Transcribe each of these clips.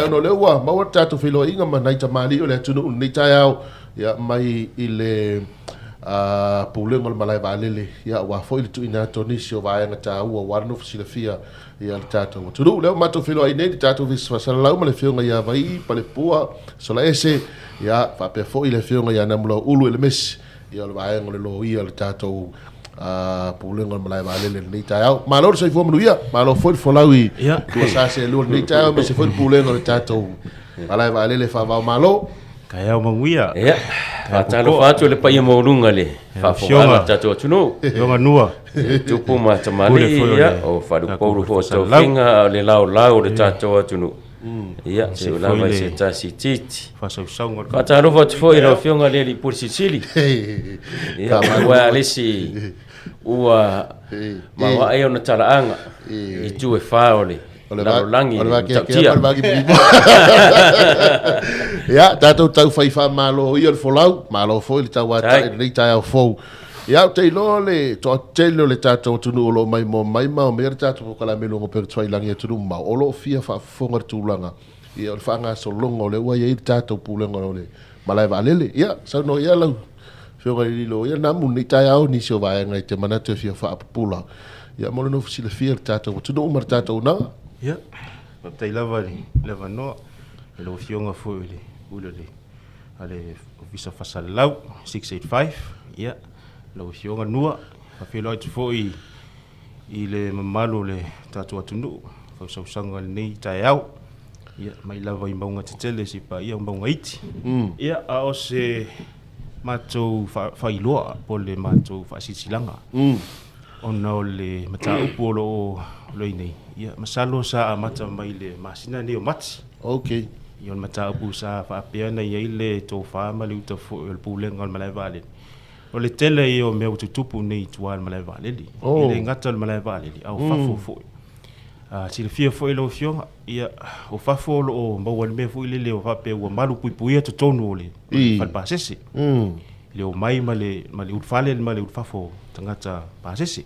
ai no le ua mau tatu filo inga manai tamali o le tunu ni tai au ia mai ile pulengo le malai valele ia wa foi tu ina tonisio vai nga ta ua warno filafia ia le tatu tunu le mato filo ai nei tatu vis fasalau ma le fionga ia vai pale pua sola ese ia fa pe foi le fionga ia namulo ulu le mes ia le vai ngole lo ia le tatu pulengo le malai valele ni tai au ma lo se fo manuia ma lo foi folawi tu sa se lo ni tai au me se foi pulengo le tatu malai valele fa va malo kaya manguia ia talo fatu le pai mo lunga le fa fo tatu tuno longa nua tupu ma tamali ia o fa du polu fo to finga le lao le tatu tuno ia se la vai se ta si titi fa so songo fa talo fo fo ira fionga le li por sicili ia wa le si ua ma wa ai ona taraanga I tu e fa ole la langi tia ya tatu tau fai fa malo ia le folau malo foi le tau ata le tai fo ya te lole to telo le tatu tunu lo mai mo mai ma o mer tatu ko la melo per tsai langi tunu ma o lo fia fa fonga tulanga ia le fanga so longo le wa ia tatu pulengo le malai valele ia sa no ia la fio ga lo ia namu ni tai au ni so va ngai te mana te fia fa pula ia mo no fisi le fia tatu tunu mar tatu na ia tai lava no lo fionga fo le ulele ale visa fasalau 685 ia lo fionga nua fa filo tu fo I le mamalo le tatu atunu fa sausanga nei tai au ia mai lava I maunga tele si pa ia maunga iti ia a o se matou fa iloa po le matou fa sisilanga ona le matau polo lo nei ia masalo sa mata mai le masina ne o mati okay ion matau pu sa fa pia na ia le to fa ma le uta fo le pulenga malai vale o le tele io me tutupu nei tual malai vale le ngata le malai vale au fa fo si le fia fo lo fio ia o fa fo lo mo wal me fo le o fa pe o malu pui to tonu le fa pasese le o mai male utfale male utfafo tangata pasese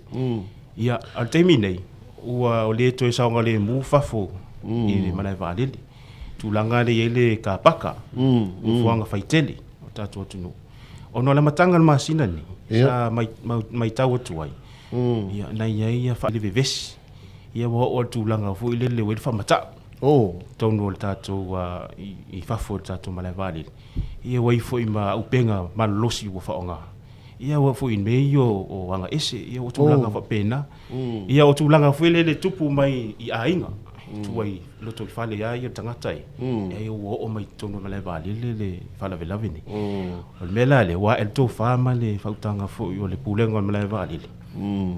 ia al terminei o le to saunga le mu fafo I malai vale tu langa le ele ka paka fuanga faitele o tatu tunu ono la matanga masina ni sa mai tau tuai ia na ia fa le veves ia o tu langa fu ile le wel fa mata tonu le tatu I fafo tatu malai vale ia wai foi ma upenga malosi wo faonga ia wa foi me o anga ese ia o tulanga fa pena ia o tulanga foi le tupu mai I ainga tuai loto fale ia tangata ia o mai tonu malai vale le fala velavini o mela le wa el to fama le fautanga foi o le pulenga malai vale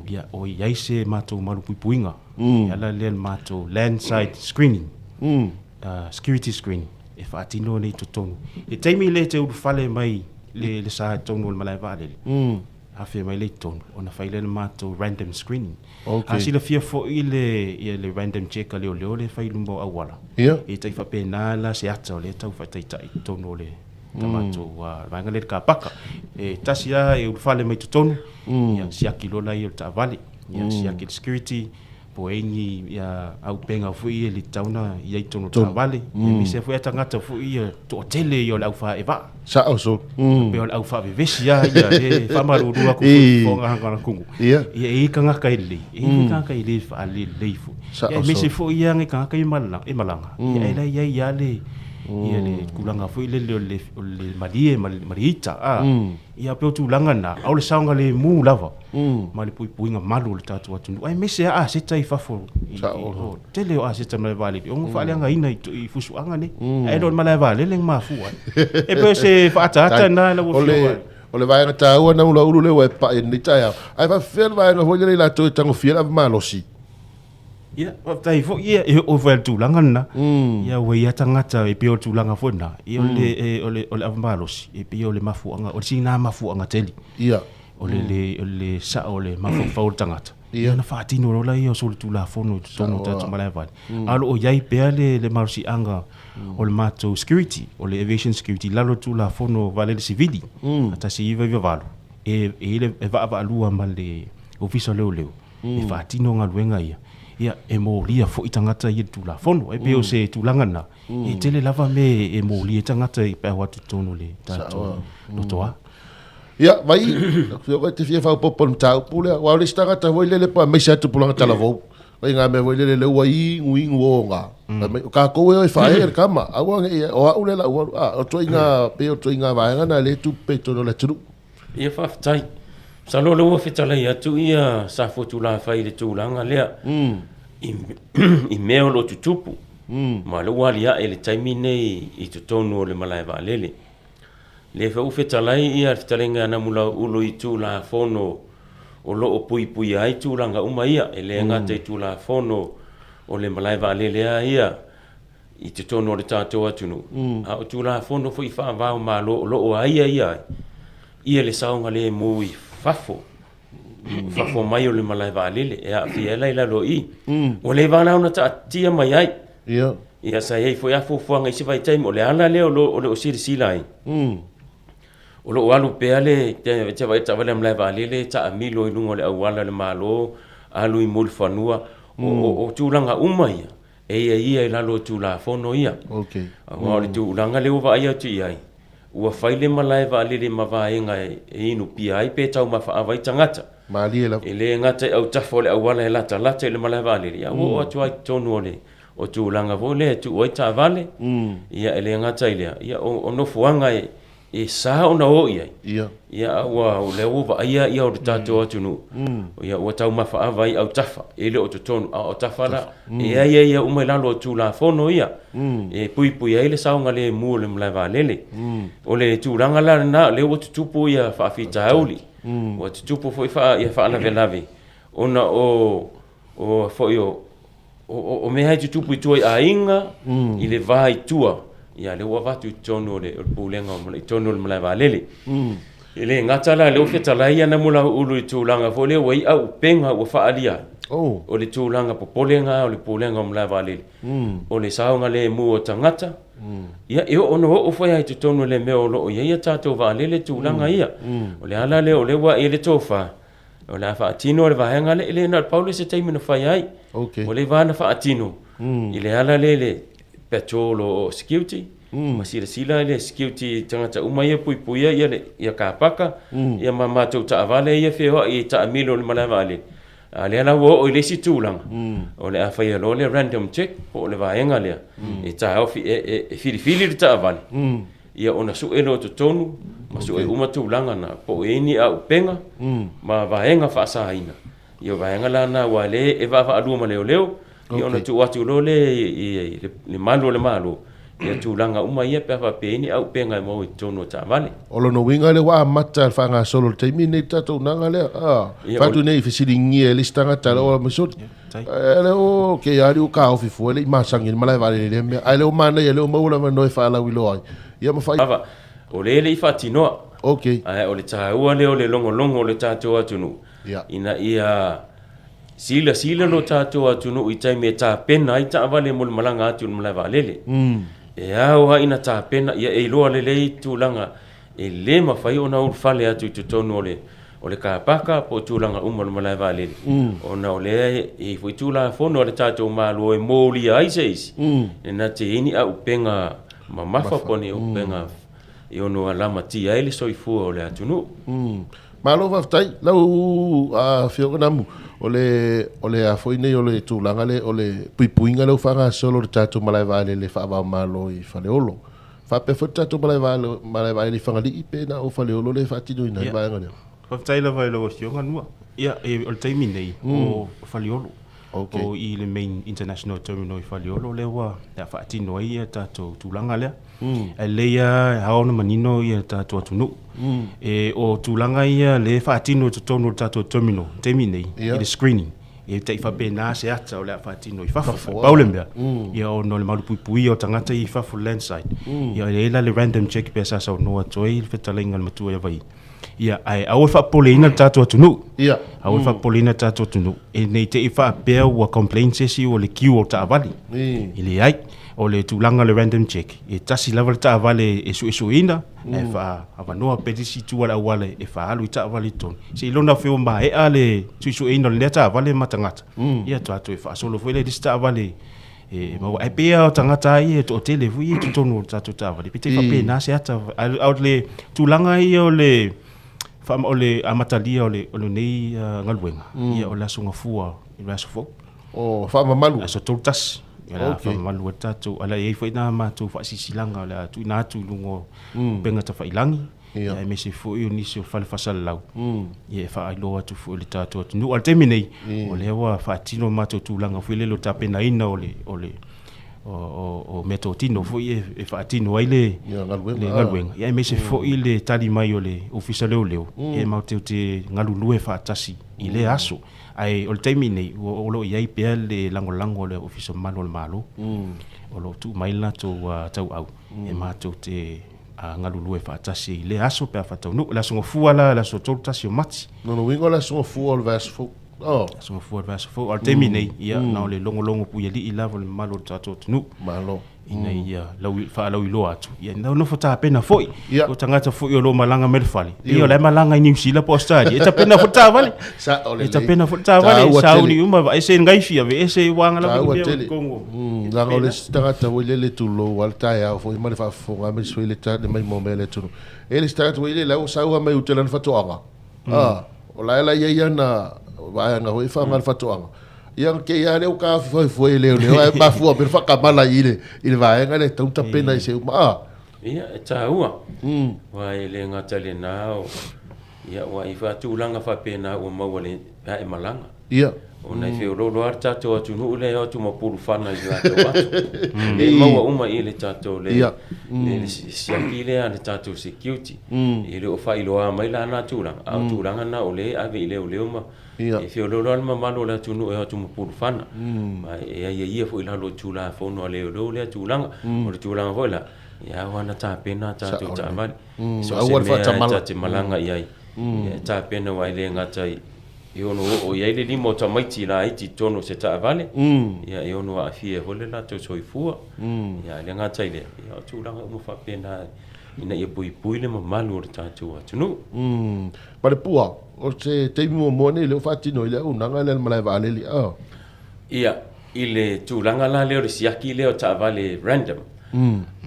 ia o ia se mato malu puinga ia la le mato landside screening security screening e fatino nei totonu e taimi le te fale mai le sa tonu malai vale afi mai le tonu ona faile mato random screening asi le fia fo le random check le le failu mo awala e tai fa pena la se ata le tau fa tai tonu le tamato wa vanga le ka paka e tasia e fale mai totonu ia sia kilola I ta vale ia sia security poengi ia au penga fui le tauna ia tonu vale mi se foi tangata fui to tele yo au fa eva sa oso pe au fa vesia ia e fa maru ko fonga hanga kungu ia e kanga kai le fa le leifu ia mi se foi ia ngi kanga kai malanga ia ia le ia le kulanga foi le marita ia pe tu langa na au le saunga le mu lava mali puinga malu le tatu atu ai mese se tai fafo tele se tai mai vale o fa anga ina I fusu anga ne ai don malai vale le mafu e pe se fa ata na la o le vai ta o na ulu le wa pa ni tai ai fa fer vai no le la to tango fiera malosi ia tai fo ia o vel tu langa na ia we ia tangata e pe o tu langa fo na ia ole avmalos e pe ole mafu anga o sina mafu anga teli ia ole sa ole mafu fa tangata ia na fatino lo la ia so tu la fo no tono tatu malai vale alo o ia pe le marsi anga ole mato security ole aviation security lalo tu la fo no vale le civili ata si iva valo e va lua male official leo e fatino nga luenga ia ia e molia fo i tangata i tu la fono e pe o se tu langana e tele lava me e molia tangata i pe watu tonu le tato no toa ia vai o te fia fa popo tau pule wa le tangata voi le pa me sa tu pulanga tala vo vai nga me voi le wai ngui ngonga ka ko e fa e kama awa o ule la o toinga pe o toinga vai nga le tu pe tono le tu ia fa tai sa lo lo fitala ia tu ia sa fotu la fai le tulanga lea i meo lo tutupu ma lo wali ia ele taimi nei i tutonu o le malai valele le fa u fitala ia fitalenga na mula ulo i tu la fono o lo o pui pui ai tulanga uma ia ele nga te tu la fono o le malai valele ia i tutonu o le tato atunu a o tu la fono foi fa va ma lo ai ia le saunga le mui fafo mai o le malai valele e a fia la lo i o le vana ona ta tia mai ai ia sa ei foi a fuanga i se vai taimo le ala le o le o sila ai o lo alu pe ale te vai ta vale malai valele ta amilo i lungo le awala le malo alu i mul fanua o tulanga umai ia i lalo tula fono ia okay o le tulanga le uva ia tu ai ua faile malai valele mavaenga e inu pia ai pe tau mafa vai tangata mali la ele ngata au tafole au wala lata le malai valele ia o atu ai tonu ole o tulanga vole tu oi ta vale ia ele ngata ile ia o no fuanga e sa ona o ia wa o le uva ia o tato atunu ia o tau mafa vai au tafa ele o tonu o tafala ia o mai lalo tula fono ia e pui ele saunga le mu le malai valele o le tulanga la na le o tupu ia fa fita auli o tupu foi fa ia fa na velave ona o foi o me hai tupu i toi ainga i le vai tua ia le wa vatu tonu le pulenga o le tonu le malai valele ele ngata la le ofeta la ia na mula ulu i tulanga fo le wai au penga o fa alia o le tulanga popolenga o le pulenga o malai valele o le saunga le mu o tangata ia e ono o foi ai tonu le meo lo ia tato valele tulanga ia o le ala le o le wa ele tofa o la fa tino le vahenga le na paulo se taimi no fai ai o le va na fa tino ile ala le petrol o security masila le security tangata umai pui ia kapaka ia mama tu ta vale ia fe ho i ta milo le malai vale ale ala wo o le situlanga o le afa ia lo le random check o le vaenga le e ta ofi e fili ta vale ia ona su elo to tonu masu e uma tulanga na po eni au penga ma vaenga fa saina ia vaenga la na wale e va alu ma leo ia ona tu atu lo le malo ia tulanga uma ia pe fa peni au penga mo tono ta vale o lo no winga le wa mata fa nga solo te mini tato nanga le fa tu nei fisilingi e listanga tala o mesot ele o ke ari o ka ofi fu le masangi malai vale le me ale o mana ele o maula ma no fa la wilo ai ia ma fa o le fa tino okay o le ta o le longo le tato atunu ina ia sila no tato atunu i taime ta pena i ta vale mul malanga atu malai vale e au ina ta pena ia e loa le tulanga e le mafai ona ul fale atu tonu ole ka paka po tulanga malai vale ona ole e foi tula fono le tato malo e moli ai seis e na te ini au penga mamafa pone o penga e ono alama ti ai le soifu ole atunu malo va tai lau a fio namu ole a foi nei ole tulanga le ole puipuinga le fanga solo le tato malai vale le fa va malo i fa le olo fa pe fo tato malai vale fanga li pe na o fa le olo le fa tino ina va ngale fa tai la vai lo fio nganu ia e o taimi nei o fa le olo o i le main international terminal i fa le olo le wa ya fa tino ia tato tulanga le leia haona manino ia tato atunu e o tulanga ia le fatino to tono tato terminal terminei le screening e te fa bena se ata o le fatino i fa paulembia ia o no le malu pui o tangata i fa full landside ia le random check pe sa no atoi fetalinga matua ia vai ia ai au fa polina tatu tunu ia au fa polina tatu tunu e nei te ifa pe wa complaint se o le kiu o ta vali ile ai o le tulanga le random check e tasi level ta vale e su ina e fa avanoa petisi tu ala wale e fa alu ta vale ton se lona fe o ma e ale su ina le ta vale matangata ia to e fa solo foi le sta vale e ma ai pe o tangata i to tele fu i tu tonu ta vale pite fa pe na se ata out le tulanga i o le fa o le amatalia o le nei ngalwenga ia o la sunga fua i la sofo o fa mamalu aso toltas ia fa mamalu tatu ala e foi na ma tu fa sisilanga la tu na tu lungo benga ta fa ilangi ia me se foi o nisi o fa fasal lau ia fa ai lo atu fu le tatu nu al terminei o le wa fa tino ma tu langa fu le lo ta pena ina o le o metotino foi e fa tino ai le ngalwenga ia me se foi le tali mai o le official leo e ma te ngalulu e fa tasi ile aso ai o terminei o lo ia pe le lango le official malo o lo tu mai la to tau au e ma te ngalulu e fa tasi ile aso pe fa tau no la so fuala la so tasi o mati no wingo la so fuala vas fo so fuala vas fo al terminei ia na le longo pu ia li level malo tato nu malo ina ia lau ilo atu ia no fota pena foi o tangata foi o lo malanga melfali ia le malanga i New Zealand postadi e ta pena fota vale sa ole e ta pena fota vale sa uni uma va ese ngai fia ve ese wanga la Kongo la ole tangata o le tu lo wal tai a foi male fa fo nga me so le ta de mai momele tu ele start o le la o sa o mai utelan fatoanga o la ia na va nga ho fa ngal fatoanga yang ke ya le o ka foi le ai ba fu per fa kamala ile vai ngale tauta pena i se uma ia ta ua wa ile ngata le nao ia wa i fa tu langa fa pena o mawale e malanga ia o nei fe ro arta to atu no le o tu mo puru fana i ato e mawa uma ile tato le le si akile ana tato security ile o fa ilo a mai la na tu langa na o le ave ile o le uma e fe lo ma malo la tu no e tu mo puru fana ma e ia fo ila lo tu la fo no le le tu langa o tu langa fo la ia wana ta pena tato ta mal so a fa ta malanga ia ta pena wa ile ngata iono o ia le limo ta maiti la iti tono se ta vale ia iono a fie hole la to soifua ia le ngata ile ia tu langa mo fa pena ina ia pui le malu o ta tu atu pa le pua o se te mo ne le fa tino ile o nanga le malai vale li ia ile tu langa la le o siaki le o ta vale random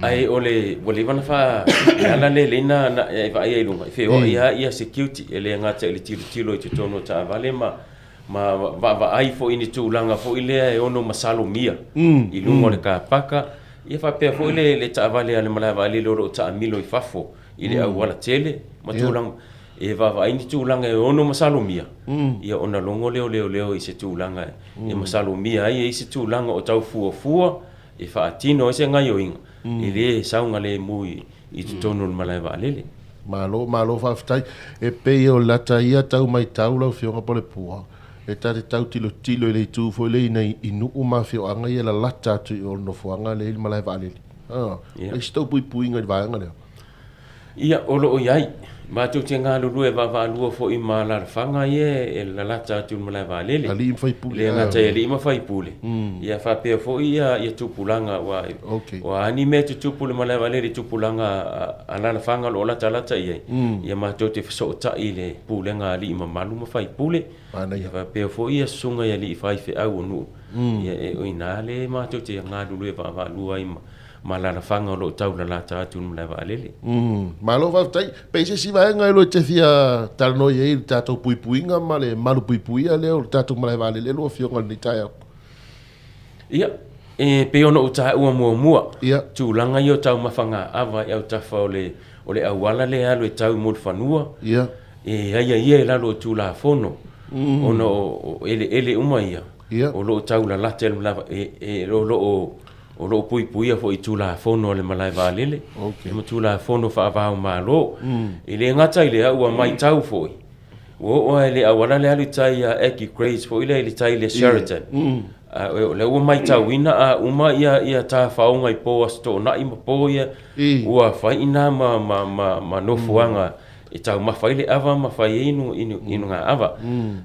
ai ole volivana fa ala le na e va ai lunga fe o ia security ele ngata ele tilo i tono ta vale ma va ai fo ini tu langa fo ile e ono masalo mia i lungo le ka paka ia fa pe fo ile le ta vale ale mala vale lo ta milo i fafo ile au wala tele ma tu langa e va ini tu langa e ono masalo mia ia ona longo leo i se tu langa e masalo mia ai i se tu langa o tau fu e fa atino e se ngai o inga ile saunga le mui i tono malai valele malo fa ftai e pe o lata ia tau mai tau lau fionga pole pua e tate tau tilo le tu fo le nei inu uma fio anga ia la lata tu o no fuanga le malai valele e sto pui ngai vanga le ia olo o iai ma tu te ngā lulu e va lua fo i mala fanga ye e la lata tu malai valele ali im fai pule le ngata e li ma fai pule ia fa pe fo ia tu pulanga wa anime tu pule malai valele tu pulanga ala fanga lo lata ia ma tu te so ta ile pulenga ali ma malu ma fai pule ia fa pe fo ia sunga ia li fai fe au nu ia e o inale ma tu te ngā lulu e va lua i malana fanga lo tau la lata tu malai valele malo va tai pese si va ngai lo te fia talno ye tato pui nga male malu pui ale o tato malai valele lo fio ngal ni tai ia e pe ono uta ua mua tu langa yo tau mafanga ava ya uta fa ole awala le alo tau mul fanua ia e ia la lo tu la fono ono ele uma ia o lo tau la latel lava e o lo pui fo i tu la fono le malai valele e tu la fono fa va malo ile ngata ile ua mai tau foi o ele awala le alo tai eki craze fo ile tai le Sheraton le ua mai tau ina uma ia ta faunga i po asto na ima po ia ua fa ina ma no fuanga e tau mawhai le ava mawhai inu ngā ava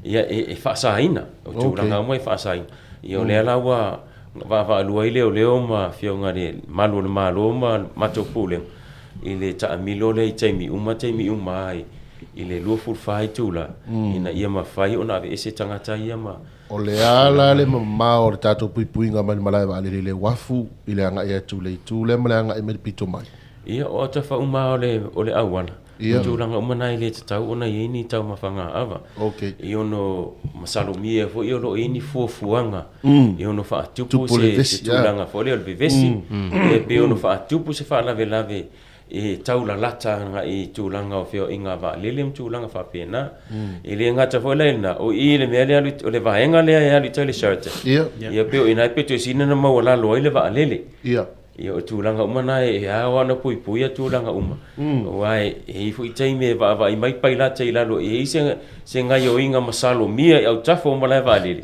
ia e whaasaina o tūranga umai whaasaina ia o lea lawa va lua i leo ma whionga le malu le malo ma mato pule i le ta milo le taimi uma ai i le lua fulfai tula ina ia mawhai ona ave ese tangata ia ma o le ala le mama o le tatou puipuiga mai le malaiva alele le wafu i le aga ia tu le itu le ma le aga i mai le pito mai ia o ta fa uma o le auana tu langa uma nai le tau ona i ni tau mafanga ava i ono masalomia fo i ono ini fuafuanga i ono fa tupu se tu langa fo le vivesi e pe ono fa tupu se fa lave e tau la lata nga i tu langa o fio inga va lelem tu langa fa pena e le ngata fo le na o i le mele alu o le vaenga le alu tele shirt ia pe o ina pe tu sina na ma wala lo ile va lele ia o tūlanga uma nai e awana pui a tūlanga uma. Wai e fu i teime va i mai pai la te lalo e se ngai o inga masalo mia au tafo malai vale.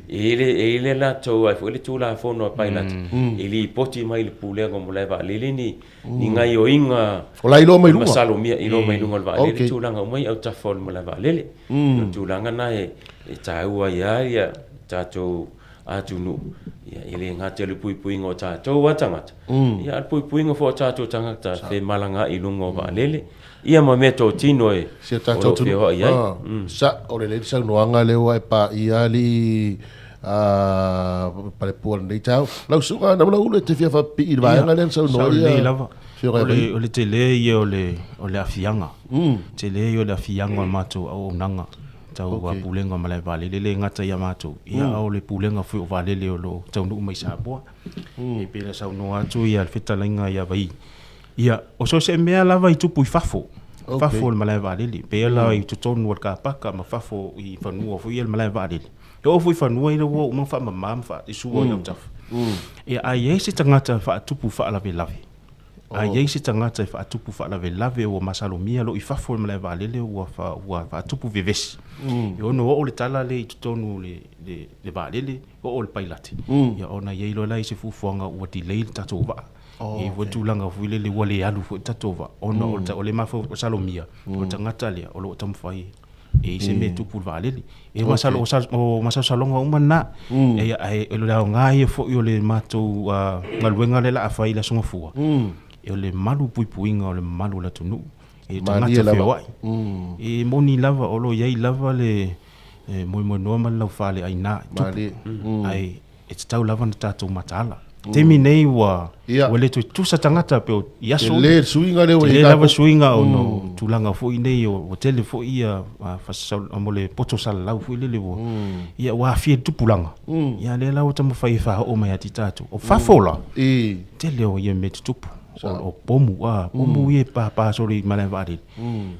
E le la to ai fu le tūla fono pai la. E li poti mai le pule ngo malai vale ni ngai o inga o lai lo mai lunga masalo mia i lo mai lunga vale le tūlanga uma au tafo malai vale. Tūlanga nai e taua ia tato atunu ia ile ngate le pui ngo tatou watangata ia le pui ngo fo tatou tangata fe malanga i lungo va lele ia ma meto tino e se tatou tunu sa o le sa noanga le wa pa ia li pale por nei tau lau sunga na lau le te fia fa pi va nga le sa no ia o le tele ia o le afianga tele ia o le afianga mato au nanga tau wa pulenga malai vale le ngata ia mato ia au le pulenga fu vale le lo tau nu mai sa boa e pela sa no atu ia feta lenga ia vai ia o so se mea lava i tupu i fafo le malai vale le pela i tutonu wa ka paka ma fafo i fanua fu ia malai vale do fu i fanua i wo ma fa ma fa i suo ia taf ia ai ese tangata fa tupu fa lave a ye se tangata fa tupu fa lave o masalomia lo i fafo le vale le wa fa tupu vivesi yo no o le tala le tonu le vale le o le pailati ya ona ye lo lai se fufuanga o delay tatova e wo tulanga fuile le wale alu fo tatova ona o le mafo salomia o tangata le o lo tamfai e se me tupu vale le e masalo salonga umana e lo la ngai fo yo le mato ngaluenga le la afai la songofua e le malu puipuinga o le malu la tunu e tangata whewai e moni lava o lo iei lava le moi noa ma lau whale ai nā ai e te tau lava na tātou matala temi nei wa le tusa tangata pe o iaso le suinga le lava suinga o no tulanga fo i nei o tele fo ia fasau amole poto sala lau fo i lele wo ia wa fie tupulanga ia le lau tamu whai wha o mai ati tātou o whafola tele o ia me tupu o pomu ye pa sori malai vale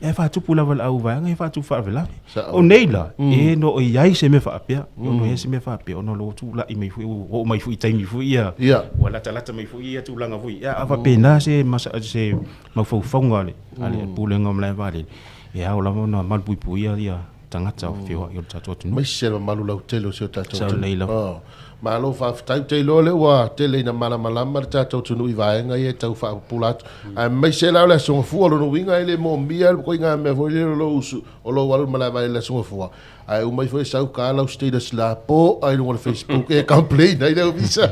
e fa tu pula val au va e fa tu fa vela o neila e no o yai se me fa pia no ye se me fa pia no lo tu la i mai fu o mai fu i tai mi fu ia wala talata mai fu ia tu langa fu ia ava pena se se ma fu fonga ale pula ngam malai vale e au la no mal pui ia tangata o fio yo tatu tu mai se malu lau telo se tatu malo fa tai te lo le wa tele na mala tatu tu i vaenga ia tau fa pulat ai mai se la le so fu lo no winga ile mo mia ko inga me vo le lo usu o lo walu mala vai le so fu ai mai foi sau ka la status la po ai no Facebook e complain ai le visa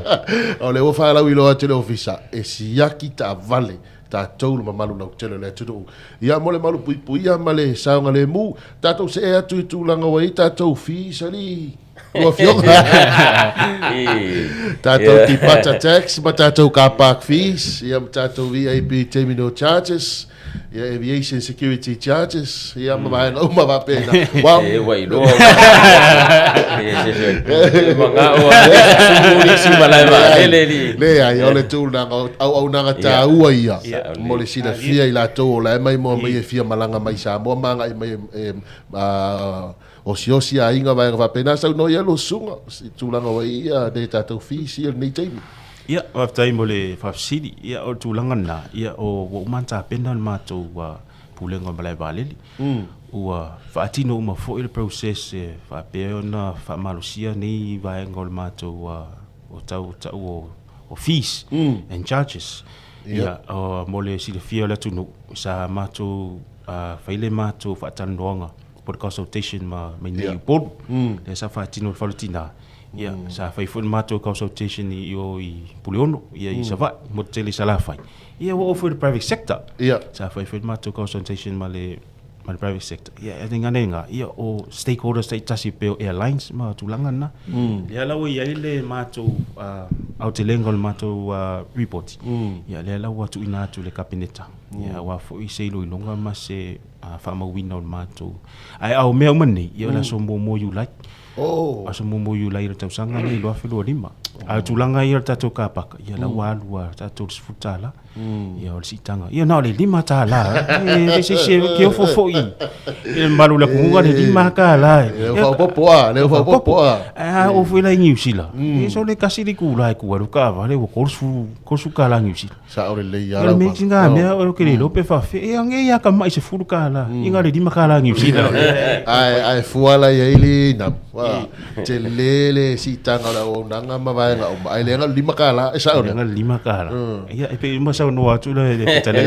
o le o fa la wi lo tele ofisa e si yakita vale tatou le mamalu lau tele le tudu ia mo le malu pui ia male saunga le mu tatou se e atu tu langa wai tatou fi sali o fionga tatou ti pata tax ma tatou car park fees ia tatou VIP terminal charges ia aviation security charges ia ma ma va pena wow e wai lo manga o sumuni si malai va le ai ole tu langa au nanga ta ua ia mo le sina fia i la to la mai mo mai fia malanga mai sa mo manga i mai o si a inga va pena sa no ia lo sunga tu langa wa ia de tatou fi si nei taimi ia wa tai mo le fa sidi ia o tu langa na ia o manta pena ma to wa pulenga malai valeli ua faatino uma fo il process fa peona fa malusia nei va engol ma to o tau o fees and charges ia mo le silafia le tunu sa matou faile matou faatalanoaga po le consultation ma nei polu le sa faatino le falotina ia sa fai foi matou consultation i puleono ia i sava mo tele sala fai ia wo for the private sector ia sa fai foi matou consultation ma le private sector ia nganenga ia o stakeholders tai tasi pe airlines ma tulanga na ia lawa ia le matou autelengol matou report ia le lawa tu ina tu le kabineta ia wa fo i se lo longa ma se fa ma wina matou ai au me mani ia la so mo you like aso mo you like ta sanga ni lo afelo lima a tulanga ia ta to kapaka ia la walua ta to futala ia o sitanga ia na le lima ta la e se ke fo i e malu la kunga le lima ka la le fa popoa o foi la ngiusila e so le kasiri ku la ku ru ka va le ko su ka la ngiusila sa o le ia la me tinga me o ke le lo pe fa fe e nge ya ka mai se furu ka la inga le lima ka la ngiusila ai fuala ia ili na te lele sitanga la o nanga ma va o ai le lima ka la sa o le lima ka la ia e pe ma sa no atu le tele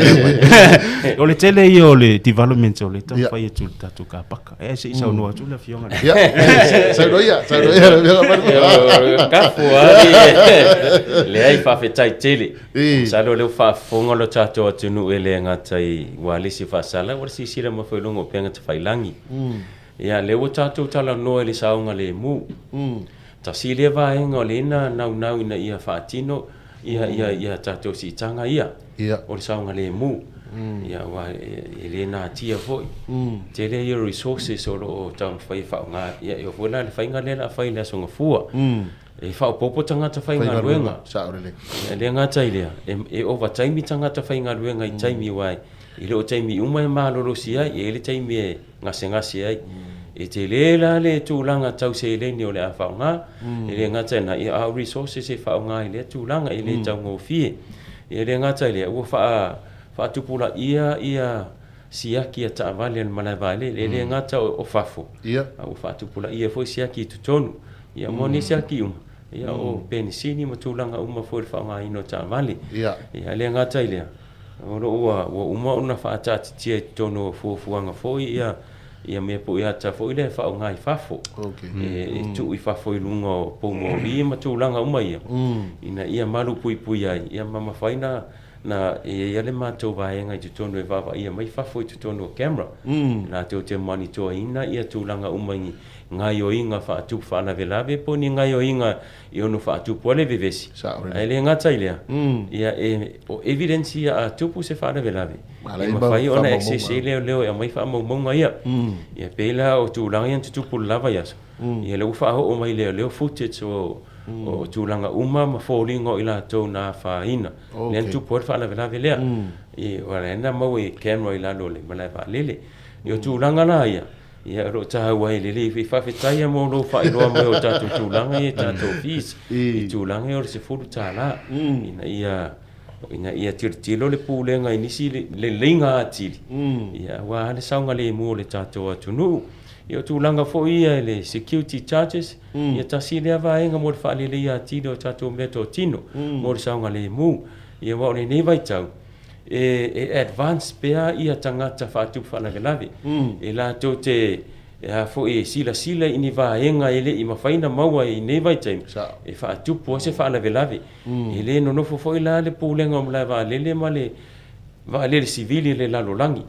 o le tele o le development o le ta fai tu tatu ka paka e se sa no atu le fionga ia sa no ia ka fua le ai fa fe tai tele sa lo fa fonga lo tatu atu nu ele ngatai wali si fa sala wa si sira ma foi longo penga te fai langi ia le o tatu tala no ele saunga le mu ta si le va enga le na nau ina ia fa tino ia tatu si tanga ia o le saunga le mu ia wa ele na tia foi te le resources o lo tam fai fa nga ia yo fona le fai nga le na fai le songa fua e fa popo tanga ta fai nga luenga sa o le nga tai le e over time tanga ta fai nga luenga i time wai i lo time uma ma lo sia e le time nga senga sia e te le la le tulanga tau se le ni o le fa nga e le nga tai na i our resources e fa nga i le tulanga i le tau ngo fie e le nga tai le o fa tupula ia siaki ata vale le mana vale le ngata o fafo ia o fa tupula ia foi siaki tutonu ia moni siaki ia o penisini matulanga uma foi fa nga ino ta vale ia le ngata ile o o uma una fa ata tie tono fuanga foi ia me po ia ta foi le fa nga i fafo e tu i fafo i lungo po mo ri matulanga uma ina ia malu pui ai ia mama faina na ia le matou vaenga i tutono e vava ia mai fafo i tutono camera na te monitor ina ia tulaga umangi ngai o inga fa tu fa na velave po ni ngai o inga i onu fa tu po le vivesi ai le ngata ilea ia o evidence ia tu pu se fa na velave ma fai ona excess leo ia mai fa mo ia ia pela o tulaga ia tu pu lava ia ia le fa o mai leo footage o tulaga uma ma folingo ila to na fa ina le tu por fa la vela velea e ora na mo e camera ila lo le mala va lele yo tulaga na ia ro ta wa lele fa tai mo lo fa ilo mo ta tulaga e ta to fis e tulaga o se fulu ta la ina ia tirtilo le pulenga inisi le linga atili ia wa le saunga le mo le ta to atunu ia tulaga fo ia le security charges ia tasile avaenga mo le faalele ia tino o tatou mea totino mo le saunga le mu ia wa o lenei vaitau e advance pea ia tagata faatupu faalavelave e latou te fo e silasila i ni vaenga e leʻi mafaina maua i nei vaitaimi e faatupu o se faalavelave e lē nonofo foʻi la le pulega o malae vaalele ma le vaalele sivili le lalolagi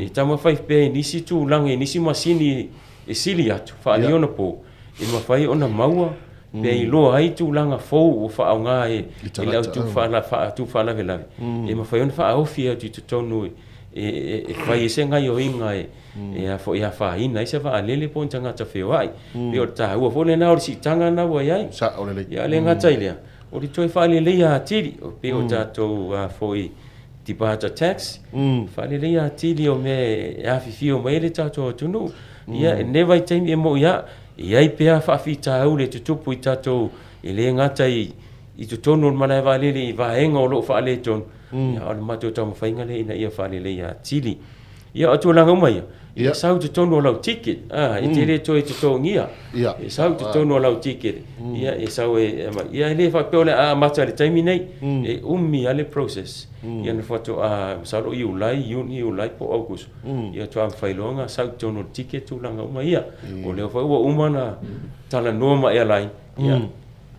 e tamafai pea inisi tulaga inisi masini e sili atu faaliona po e mafai ona maua pe iloa ai tulaga fou o faaauga e le autu faalavelave e mafai ona faaofi atu i totonu e fai e se gaioiga e a foʻi a faina ai se vaalele po ni tagata feoaʻi pe o le tāua foʻi lenā o le siʻitaga na ua iai ia le gata i lea o le toe faalelei atili pe o tatou foʻi Departure tax faalelei atili o me afifio mai le tatou atunu ia ne vai taimi e mo ia iai pea faafitau le tutupu i tatou e lē gata i totonu o le malae valele i vaega o loo faaletonu ia o le matou taumafaiga leʻi na ia faalelei atili ia o tūlanga umai Ia. ia sau te tonu o lau ticket i te re toi te tongia Ia. e sau te tonu o lau ticket ia e sau ia le fa pe ole a mata le taimi nei e umi ale process ia na foto sau lo iu lai po August ia tu am failonga sau te tonu ticket tūlanga umai ia o le fa ua umana tala noma airline ia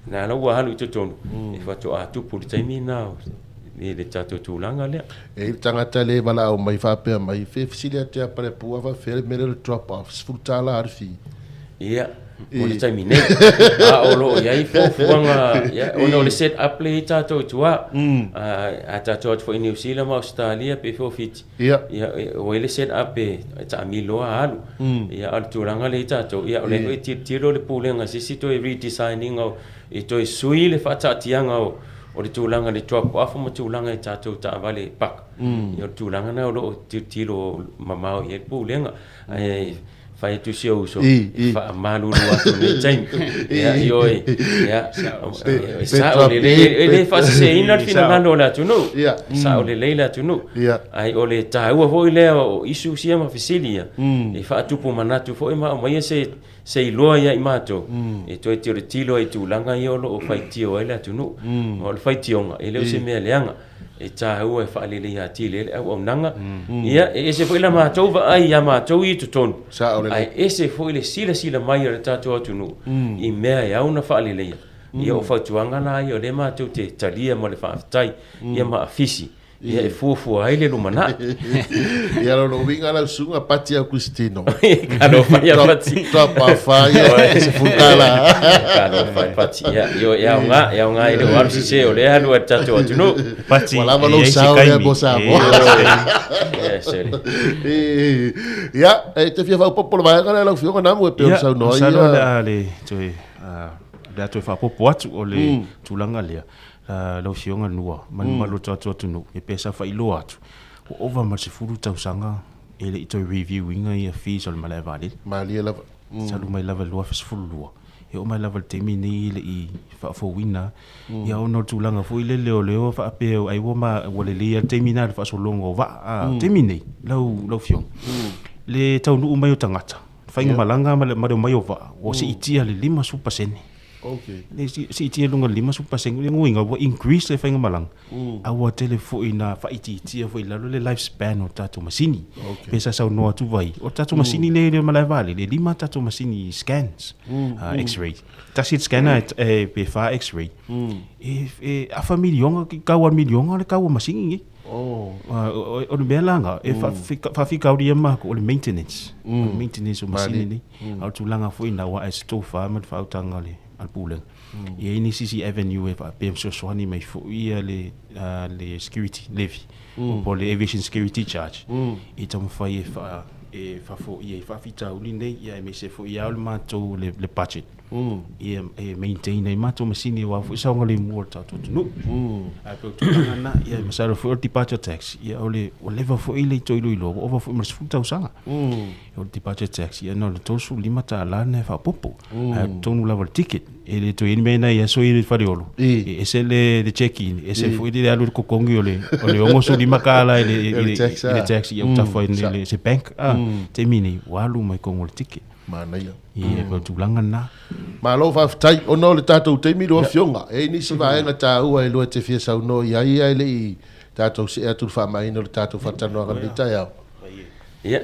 na la ua halu te tonu e foto tupu le taimi na le tato tūlanga lea E tangata le wala o mai whapea mai whe fisilia te apare pua wa where mere le drop off sfutala arfi. ia o le taimi nei o lo iai fofuanga ia ona o le set up le tato tua a tato fo i New Zealand ma Australia pe fo fit Ia. ia o le set up e ta milo alu ia al tūlanga le tato ia o le tiro le pulenga sisi to e redesigning o e to e sui le whatatianga o le tūlanga le drop off mo tūlanga e tātou ta vale pak i o tūlanga na o lo tiro mamao i e pulenga ai fai tu sia uso fa malulu atu ni time ya yo ya sa o le fa se ina fina ngalo la tu no sa o le leila tu no ai o le ta ua foi le o isu sia ma fisilia e fa tu po manatu foi ma mai se loa ia i mato e to tiro tilo ai tu langa i o lo fai tio ai la tu no o le fai tionga e le se me leanga e ta ua e fa le ia tile au nanga ia e se foi la mato va ai ya mato i tu ton ai ese foi le sila mai o tato atu no i mea ia una fa le ia o fa tuanga na i o le mato te talia mo le fa tai ia ma afisi ia e fufu ai le lumana Ia lo winga la sunga pati a Cristino. Kalo fai a pati Topa fai se futala. Kalo fai pati ia nga i le waru se o le alu tato atu no Pati Wala malo sao ia bosa. Ia te fia fa popo vai ngala la fio na mo pe sao no ia ia le toi da toi fa popo atu o le tulanga lea lo fionga nua man malo tatu atu no e pesa fa ilo atu o ova ma se furu tau sanga ele i toi reviewing ia fees o le malai vale Mali la salu mai lava lua fes fulu lua e o mai lava te mini le i fa fo wina ia ono tulanga fo ile leo fa pe ai wo ma wole le te mina fa so longo va te mini lo fiong le tau nu mai o tangata fainga malanga ma le mai o va o se itia le 5%. Okay. Le si itia lunga 5% le nguinga wo increase le fainga malanga a wa tele fo ina fa itia fo ila le lifespan o tatu masini pesa sa no atu vai o tatu masini le malai vale le 5 tatu masini scans x-ray tasit scanner pe fa x-ray e a familionga ki kawa milionga le kawa masini o le belanga e fa fi kauria ma ko le maintenance o masini ni au tulanga fo ina wa estofa ma fa utanga le al pulen e ini sisi avenue e fa pem so swani mai fo ia le security levy po le aviation security charge e tam fa fa fo ia fa fita ulinde ia me se fo ia le mato le budget ia maintain ai mato masini wa fo sa ngale mo ta to no a ko tu na ia masaro for departure tax ia ole o level fo ile to ilo over fo mas futa usanga o departure tax ia no to su limata la ne fa popo a to no level ticket ele to in mena ia so ile fa riolo e se le check in e se fo ile alu ko kongi ole o so limakala ile tax ia ta fo ile se bank te mini walu mai ko ngol ticket mana ia ia tulanga na malo fa tai ono le tato te mi lo fionga e ni se va nga ta ua e lo te fia sau no ia le tato se atu fa mai no le tato fa tano ga le tai ia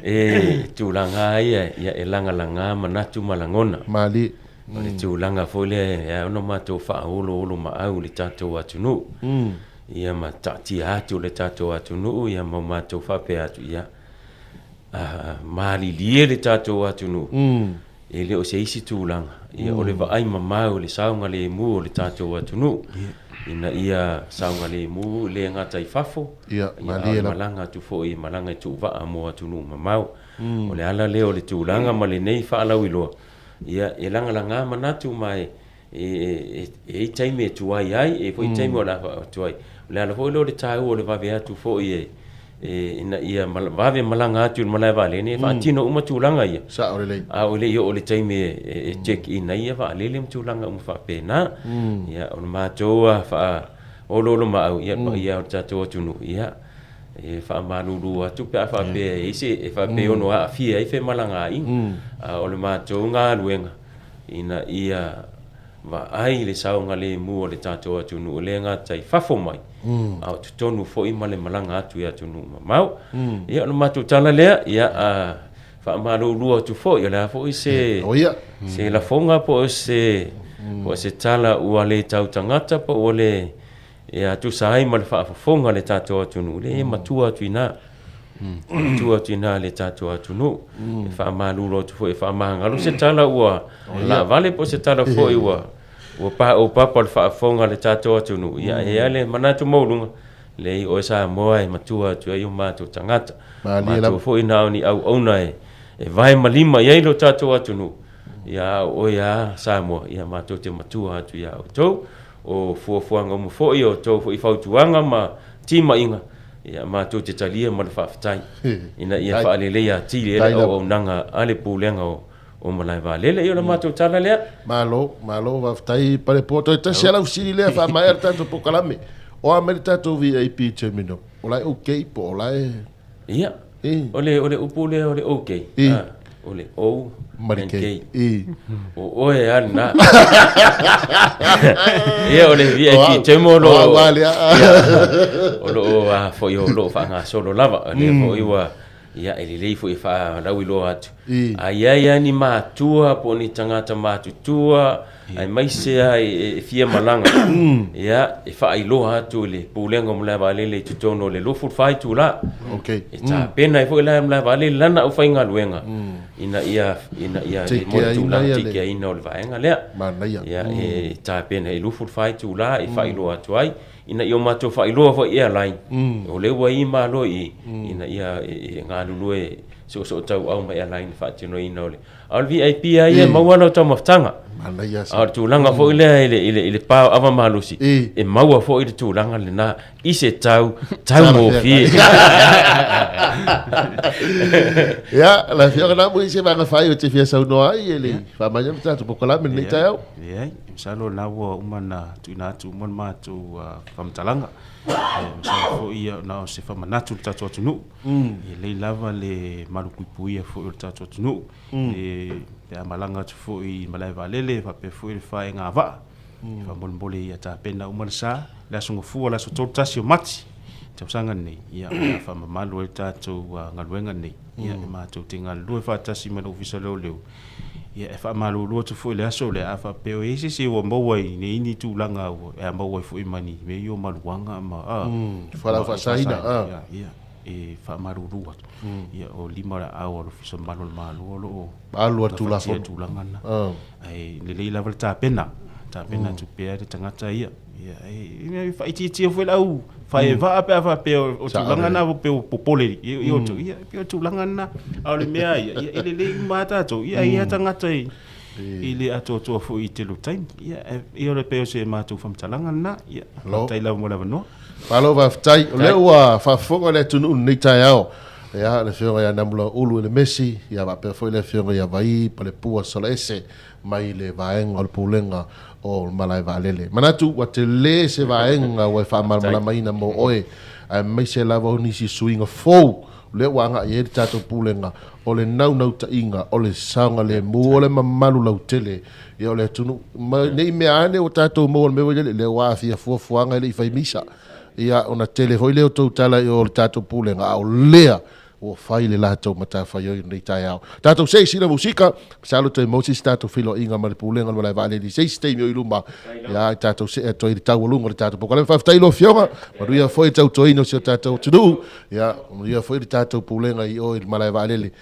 e tulanga ia e langa manatu malangona mali le tulanga fole ia ono mato fa olo ma au le tato atu no ia ma tati atu le tato atu no ia ma mato fa pe atu ia mali lie le tato atu no e le o se isi tūlanga ia o le vaai mamau le saunga le mu o le tato atu no ina ia saunga le mu le ngata i fafo ia malanga tu fo i malanga tu va mo atu no mamau o le ala le o le tūlanga ma le nei fa lau iloa ia e langa manatu mai e taime tu ai e foi taime o la tu ai le ala fo le tau o le va vea tu fo i ina ia vave malanga atu malai vale ne fa tino uma tulanga ia sa o le o le yo o le time check in ia va le tulanga uma fa pena ia o ma toa fa o lo ma ia ia tato tunu ia e fa malulu atu pe fa pe isi e fa pe ono a fia e fe malanga i o le matou nga luenga ina ia va ai le saunga le mu o le tatou atu nu le nga tai fafo mai au tutonu fo i male malanga atu ia tunu mau ia no matou tala lea ia fa malulu atu fo ia la fo i se se la fonga po se tala ua le tau tangata po o le ia tu sai mal fa fonga le tatou atu nu le matua atu ina matua atu ina le tatou atu nu fa malulu atu fo e fa manga se tala ua la vale po se tala fo i ua o papa le fa fonga le tatou atu nu ia e le manatu maulunga le o sa moa e matua atu ai o matou tangata matou fo ina ni au ona e vai malima ia lo tatou atu nu ia o ia sa moa ia matou te matua atu ia o tou o fuafuanga mo fo i o tou fo i fautuanga ma tima inga ia matou te talia ma le whaafitai ina ia whaalele ia tili ele o nanga ale pūlenga o malai waalele i o na matou tala lea malo whaafitai pare poto e tasi alau siri lea whaamaera tatou pokalame o amere tatou VIP terminal o lai okay po o lai ia ole upu lea ole okay ole o marikei o e ana ia ole VIP terminal o wale o lo fo yo lo fa nga solo lava le fo iwa ia ele fo fa lawi lo atu ia ni matua po ni tangata matutua ai mai se ai fia malanga ia fa i lo atu le pulengo mla vale le tutono le lo fu fai tu la okay ta pena fo la mla vale lana u fainga luenga ina ia mo tu la tiki ina o vaenga le ia ta pena i lo fu fai tu la fa i lo atu ai ina yo mato fa ilo fo airline o le wa i malo i ina ia nga lulu e so tau au mai airline fa tino ina ole al VIP ai mawana to maftanga ar tu langa fo ile pa ava malusi e maua fo ile tu langa le na i se tau mo fi ya la fiora na mo se va fa yo te fia sa no ai ele fa manya mta tu pokola men ni tau misalo lawa umana tuina tu mon ma tu famtalanga misalo fo ia na se fa manatu tatu tunu le lava le malukupuia fo tatu tunu e malanga tu fo i malai valele fa pe fo i fa nga va fa mon bole ia ta pena umana sa la sungu fu la so totasi o mati te sanga ni ia fa malu tatu ngaluenga ni ia ma tu tinga lu fa tasi ma ofisa le ia fa malu lu tu fo le aso le afa pe o isi si wo mo wai ni ni tu langa o e mo wai fo i mani me yo maluanga ma fa la fa saida ia e fa malu lu ia o lima la au o ofisa malu lo alu tu la fo tu langa na ai le level ta pena tu pe te tangata ia ia fa iti fo la u fa e va pe o tu langa na pe o popole io tu ia pe o tu langa na au le mea ia le mata to ia tangata ile ato to fo i te lu time ia le pe o se matu fam talanga na ia tai la mo la no palo va tai le wa fa fonga le tunu ni tai ao ia le fiora ya namula ulu le Messi ia va pe foi le fiora ya vai pa le pua solese mai le vaenga o pulenga o malai valele manatu wa te le se vaenga wa fa mala mai na mo oe ai mai se lava ni si swinga fo le wanga ye tato pulenga o le nau ta inga o le sanga le mo o le mamalu lau tele ia o le tunu nei me ane o tato mo me le wa fia fuanga le fai misa ia ona tele hoi le o tau tala i o le tato pulenga o lea o fai le lato mata fai o nei tai au tato sei sina musika salo te Moses tato filo inga ma le pulenga ma le vale di sei stay mi iluma ia tato se to i tau lunga tato pokale fa tai lo fioma ma ia foi tau toino se tato tudu ia ia foi tato pulenga i o ma le vale